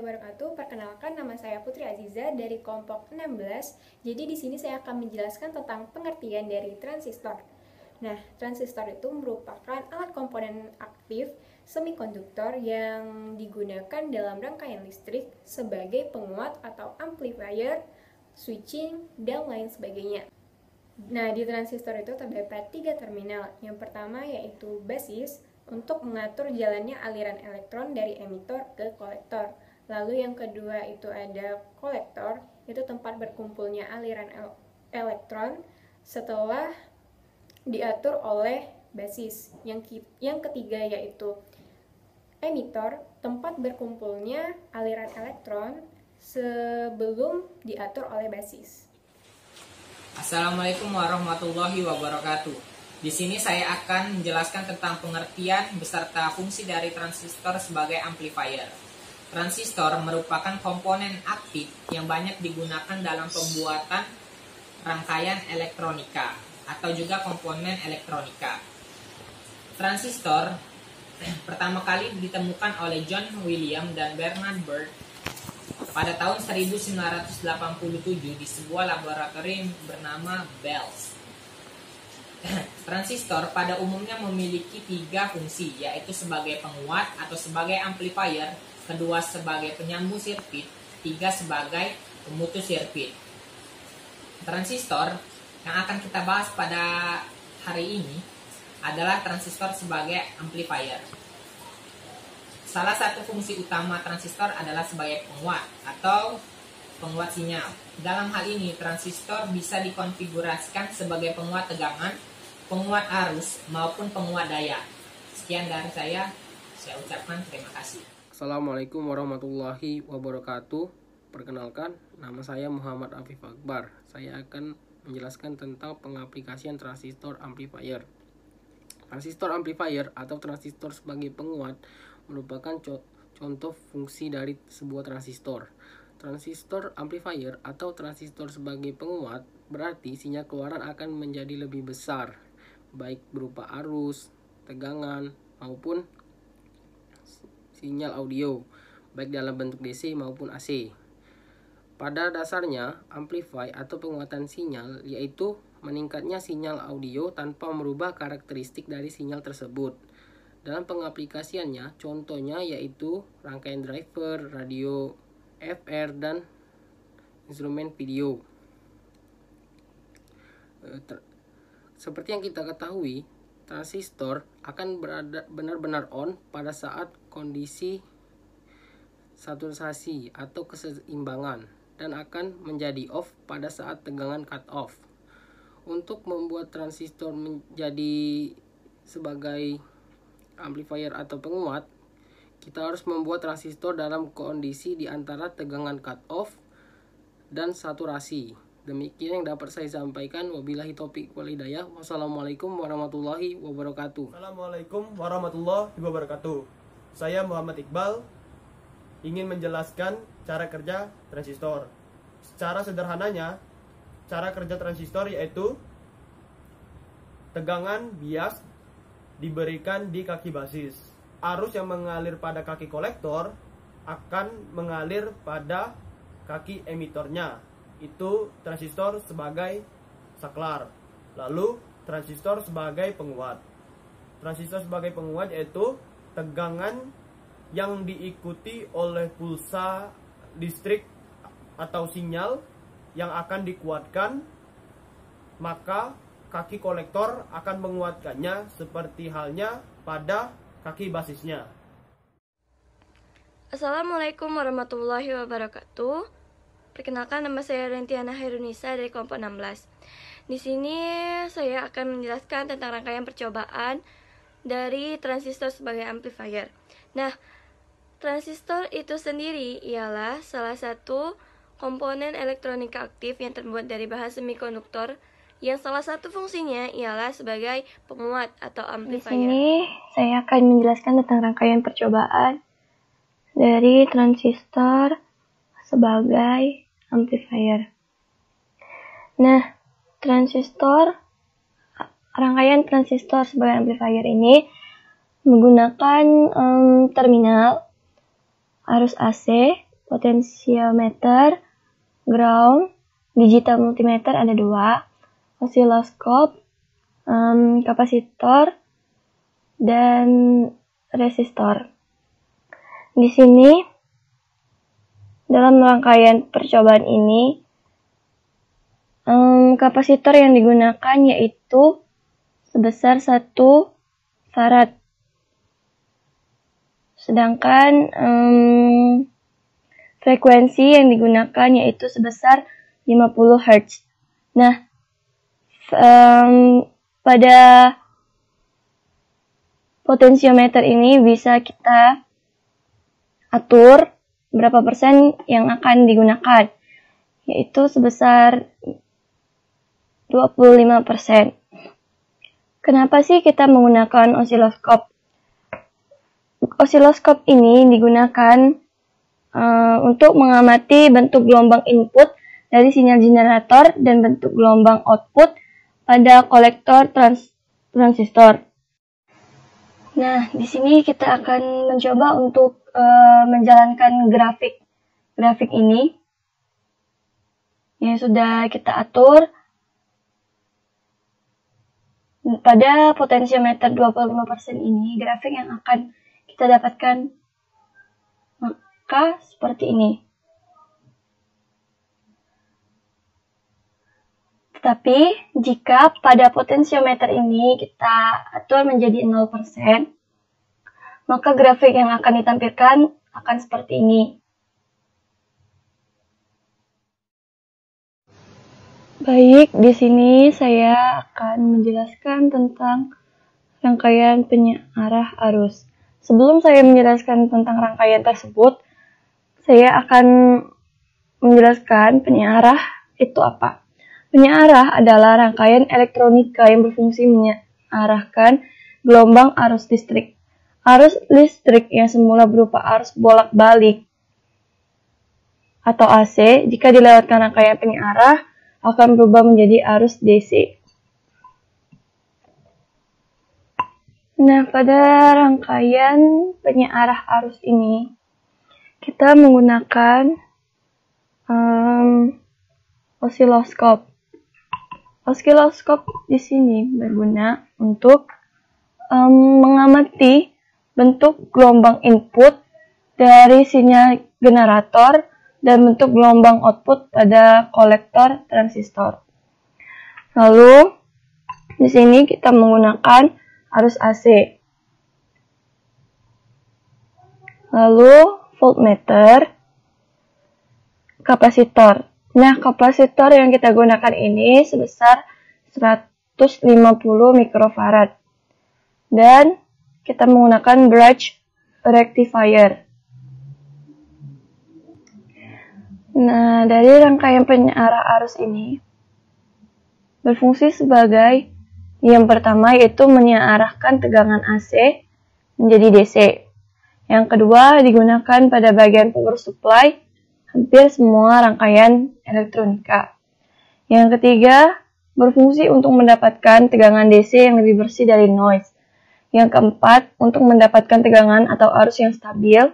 wabarakatuh. Perkenalkan, nama saya Putri Aziza dari kelompok 16. Jadi di sini saya akan menjelaskan tentang pengertian dari transistor. Nah, transistor itu merupakan alat komponen aktif semikonduktor yang digunakan dalam rangkaian listrik sebagai penguat atau amplifier, switching, dan lain sebagainya. Nah, di transistor itu terdapat 3 terminal. Yang pertama yaitu basis, untuk mengatur jalannya aliran elektron dari emitor ke kolektor. Lalu yang kedua itu ada kolektor, itu tempat berkumpulnya aliran elektron setelah diatur oleh basis. Yang ketiga yaitu emitor, tempat berkumpulnya aliran elektron sebelum diatur oleh basis. Assalamualaikum warahmatullahi wabarakatuh. Di sini saya akan menjelaskan tentang pengertian beserta fungsi dari transistor sebagai amplifier. Transistor merupakan komponen aktif yang banyak digunakan dalam pembuatan rangkaian elektronika atau juga komponen elektronika. Transistor pertama kali ditemukan oleh John William dan Bernard Bird pada tahun 1987 di sebuah laboratorium bernama Bells. Transistor pada umumnya memiliki 3 fungsi, yaitu sebagai penguat atau sebagai amplifier, kedua sebagai penyambung sirkuit, 3 sebagai pemutus sirkuit. Transistor yang akan kita bahas pada hari ini adalah transistor sebagai amplifier. Salah satu fungsi utama transistor adalah sebagai penguat atau penguat sinyal. Dalam hal ini, transistor bisa dikonfigurasikan sebagai penguat tegangan, penguat arus, maupun penguat daya. Sekian dari saya ucapkan terima kasih. Assalamualaikum warahmatullahi wabarakatuh. Perkenalkan, nama saya Muhammad Afif Akbar. Saya akan menjelaskan tentang pengaplikasian transistor amplifier. Transistor amplifier atau transistor sebagai penguat merupakan contoh fungsi dari sebuah transistor. Transistor amplifier atau transistor sebagai penguat berarti sinyal keluaran akan menjadi lebih besar, baik berupa arus, tegangan, maupun sinyal audio, baik dalam bentuk DC maupun AC. Pada dasarnya, amplify atau penguatan sinyal yaitu meningkatnya sinyal audio tanpa merubah karakteristik dari sinyal tersebut. Dalam pengaplikasiannya, contohnya yaitu rangkaian driver, radio, FR, dan instrumen video. Seperti yang kita ketahui, transistor akan benar-benar on pada saat kondisi saturisasi atau keseimbangan dan akan menjadi off pada saat tegangan cut off. Untuk membuat transistor menjadi sebagai amplifier atau penguat, kita harus membuat transistor dalam kondisi di antara tegangan cut off dan saturasi. Demikian yang dapat saya sampaikan. Wabillahi taufiq wal hidayah. Wassalamualaikum warahmatullahi wabarakatuh. Assalamualaikum warahmatullahi wabarakatuh. Saya Muhammad Iqbal ingin menjelaskan cara kerja transistor. Secara sederhananya, cara kerja transistor yaitu tegangan bias diberikan di kaki basis. Arus yang mengalir pada kaki kolektor akan mengalir pada kaki emitornya. Itu transistor sebagai saklar. Lalu transistor sebagai penguat. Transistor sebagai penguat yaitu tegangan yang diikuti oleh pulsa listrik atau sinyal yang akan dikuatkan, maka kaki kolektor akan menguatkannya seperti halnya pada kaki basisnya. Assalamualaikum warahmatullahi wabarakatuh. Perkenalkan, nama saya Rentiana Hairunisa dari kelompok 16. Di sini saya akan menjelaskan tentang rangkaian percobaan dari transistor sebagai amplifier. Nah, transistor itu sendiri ialah salah satu komponen elektronika aktif yang terbuat dari bahan semikonduktor yang salah satu fungsinya ialah sebagai penguat atau amplifier. Di sini saya akan menjelaskan tentang rangkaian percobaan dari transistor sebagai amplifier. Nah, rangkaian transistor sebagai amplifier ini menggunakan terminal arus AC potentiometer, ground, digital multimeter ada 2, osiloskop, kapasitor, dan resistor. Di sini dalam rangkaian percobaan ini kapasitor yang digunakan yaitu sebesar 1 farad. Sedangkan frekuensi yang digunakan yaitu sebesar 50 Hz. Nah, pada potentiometer ini bisa kita atur berapa persen yang akan digunakan, yaitu sebesar 25%. Kenapa sih kita menggunakan osiloskop? Osiloskop ini digunakan untuk mengamati bentuk gelombang input dari sinyal generator dan bentuk gelombang output pada kolektor transistor. Nah, di sini kita akan mencoba untuk menjalankan grafik ini yang sudah kita atur. Pada potentiometer 25% ini, grafik yang akan kita dapatkan maka seperti ini. Tetapi jika pada potentiometer ini kita atur menjadi 0%, maka grafik yang akan ditampilkan akan seperti ini. Baik, di sini saya akan menjelaskan tentang rangkaian penyearah arus. Sebelum saya menjelaskan tentang rangkaian tersebut, saya akan menjelaskan penyearah itu apa. Penyearah adalah rangkaian elektronika yang berfungsi menyearahkan gelombang arus listrik. Arus listrik yang semula berupa arus bolak-balik atau AC, jika dilewatkan rangkaian penyearah, akan berubah menjadi arus DC. Nah, pada rangkaian penyearah arus ini, kita menggunakan osiloskop. Osiloskop di sini berguna untuk mengamati bentuk gelombang input dari sinyal generator dan bentuk gelombang output pada kolektor transistor. Lalu, di sini kita menggunakan arus AC. Lalu, voltmeter, kapasitor. Nah, kapasitor yang kita gunakan ini sebesar 150 mikrofarad. Dan kita menggunakan bridge rectifier. Nah, dari rangkaian penyearah arus ini berfungsi sebagai yang pertama yaitu menyearahkan tegangan AC menjadi DC. Yang kedua digunakan pada bagian power supply hampir semua rangkaian elektronika. Yang ketiga berfungsi untuk mendapatkan tegangan DC yang lebih bersih dari noise. Yang keempat untuk mendapatkan tegangan atau arus yang stabil.